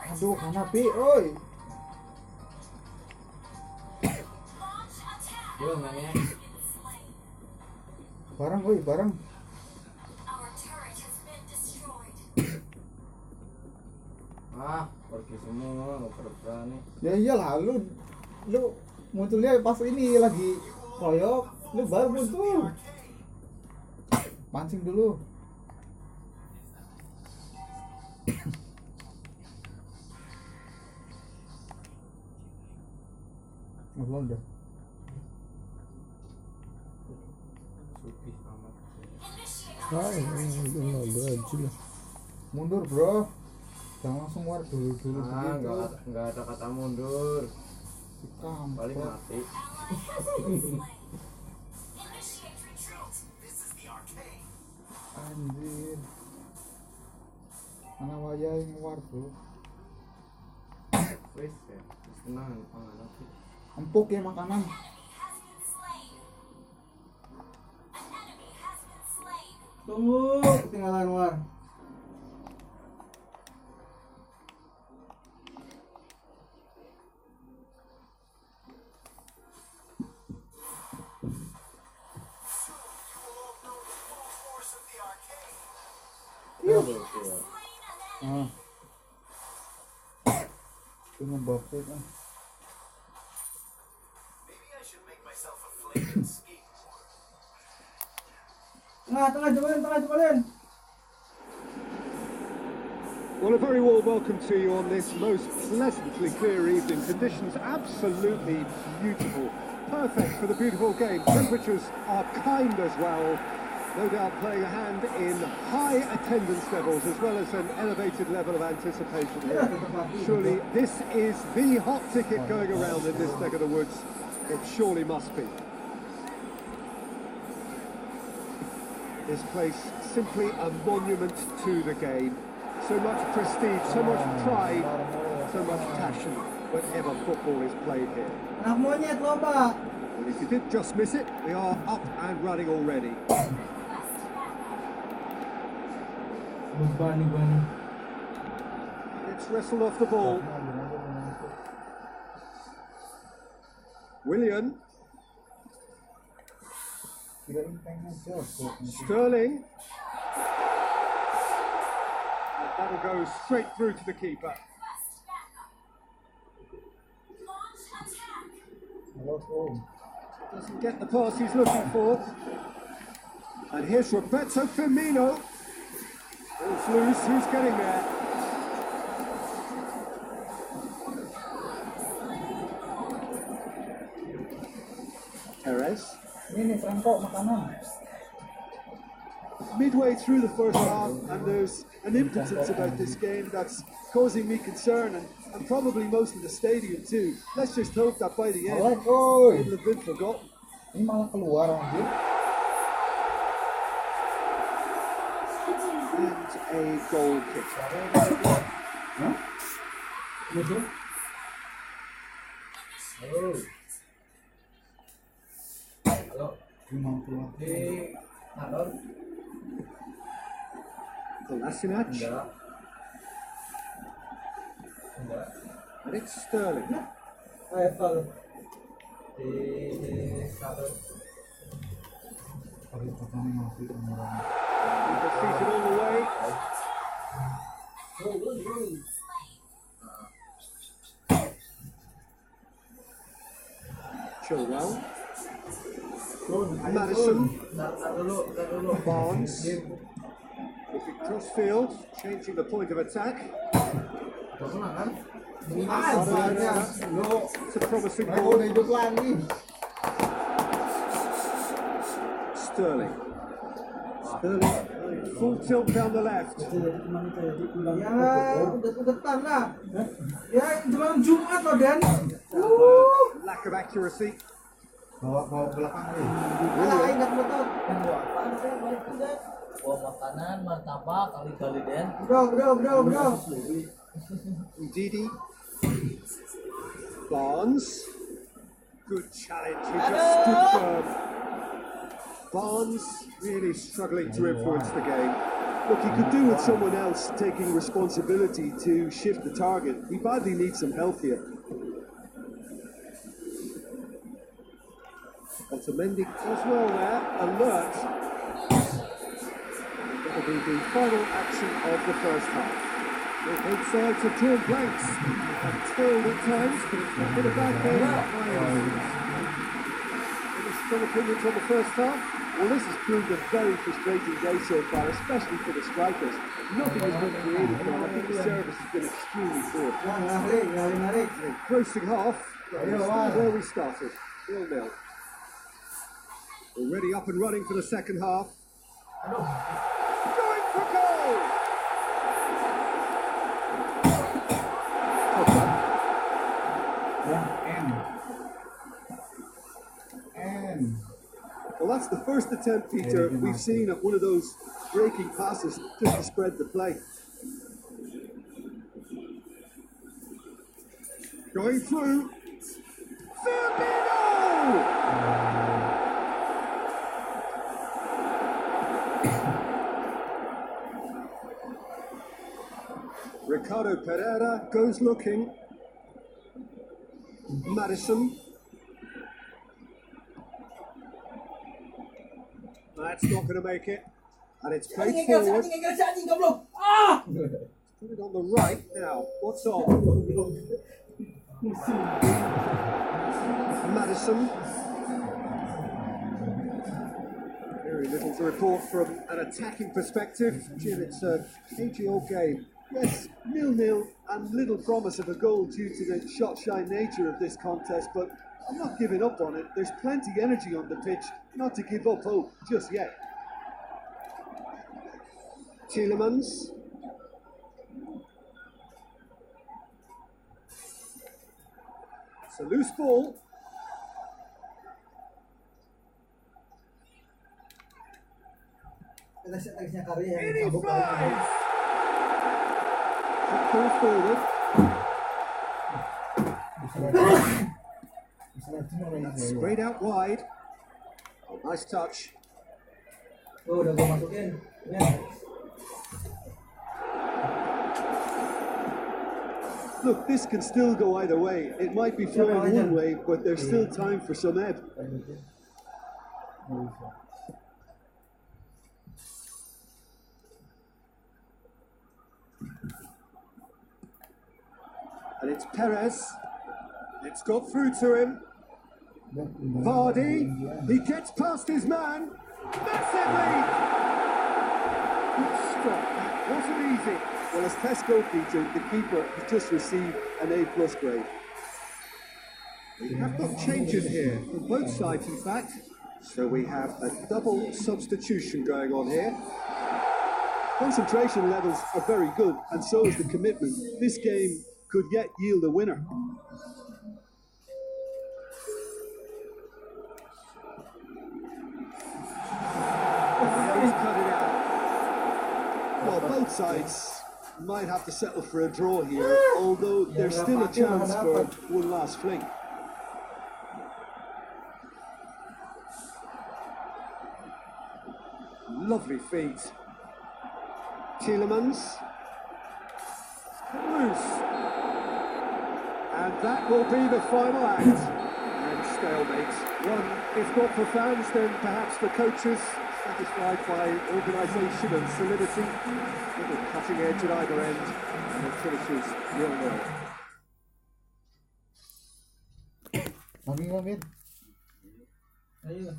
Aduh, Hanapi, oi. Belum nanya. Barang, oi, barang. Pergi semua, nggak berani. Ya iyalah, lu munculnya pas ini lagi koyok, lu baru muncul. Pancing dulu. Belum dah. Supi amat. Baju lah. Mundur, bro. Jangan langsung war dulu begitu. Nggak ada kata mundur. Paling Kampret. mati. Anjir. Mana wayah yang war, bro? Wis ya, tenang, pangan lagi. Empuk ya makanan. Tunggu, ketinggalan war. Itu ngebapet kan. Tengah jebalin. Well, a very warm welcome to you on this most pleasantly clear evening. Conditions absolutely beautiful. Perfect for the beautiful game. Temperatures are kind as well. No doubt playing a hand in high attendance levels as well as an elevated level of anticipation here. Surely this is the hot ticket going around in this neck of the woods. It surely must be. This place simply a monument to the game. So much prestige, so much pride, so much passion whenever football is played here. Anak monyet loba. And if you did just miss it, we are up and running already. Bani. It's wrestled off the ball. William. Sterling. And that'll go straight through to the keeper. Doesn't get the pass he's looking for. And here's Roberto Firmino. Ball's loose, who's getting there? Perez. Ini Franco makanan. Midway through the first half, and there's an impotence about this game that's causing me concern, and probably most of the stadium too. Let's just hope that by the end, it'll have been forgotten. Ini malah keluar anjir. And a goal kick. Hah? Gitu. Halo. Gimana keluar? Di Hatur? Kolasinac. Enggak. And it's Sterling. Evel. Di Hatur. Kalau pertama mati orang. Defeated all the way. Chilwell. Madison. Barnes. Looking crossfield, changing the point of attack. It's a promising ball. Hidup lagi. Sterling. Full tilt down the left. Ya, udah lah. Ya, malam Jumat loh, Dan. Lack of accuracy. Bawa belakang nih. Alah, ingat betul. Bawa makanan, martabak, kali-kali Den. Bro. Ndidi. Barnes. Good challenge. He just stood firm. Barnes really struggling to influence the game. Look, he could do with someone else taking responsibility to shift the target. He badly needs some help here. Otamendi as well there, alert. That'll be the final action of the first half. Both sides have drawn blanks and toiled at times, but it's not been a bad game by any means. Any strong opinions on the first half? Well, this has proved a very frustrating day so far, especially for the strikers. Nothing has been created for them. I think the service has been extremely poor. Grossing half, where we started, 0-0. Already up and running for the second half. Going for goal! Well, that's the first attempt, Peter, we've seen at one of those breaking passes just to spread the play. Going through. Firmino! Ricardo Pereira goes looking. Madison. That's not going to make it. And it's played forward. Put it on the right now. What's on? Madison. Very little to report from an attacking perspective. Jim, it's a cagey old game. Yes, 0-0 and little promise of a goal due to the shot-shy nature of this contest, but I'm not giving up on it. There's plenty energy on the pitch, not to give up hope just yet. Tielemans. It's a loose ball. It flies! Ball forward. Straight out wide. Oh, nice touch. Udah gua masukin. Look, this can still go either way. It might be flowing one way, but there's still time for some ebb. And it's Perez. It's got through to him. Vardy. He gets past his man. Massively! Good stop. That wasn't easy. Well, as test goalkeeper, the keeper has just received an A+ grade. We have got changes here from both sides, in fact. So we have a double substitution going on here. Concentration levels are very good, and so is the commitment. This game could yet yield a winner. He's cut it out. Well, both sides might have to settle for a draw here, although there's still a chance for one last fling. Lovely feet. Tielemans. Loose. And that will be the final act. And stalemate. One, if not for fans, then perhaps for coaches, satisfied by organisation and solidity. Little cutting edge at either end, and it finishes 0-0. Amin. Ayo.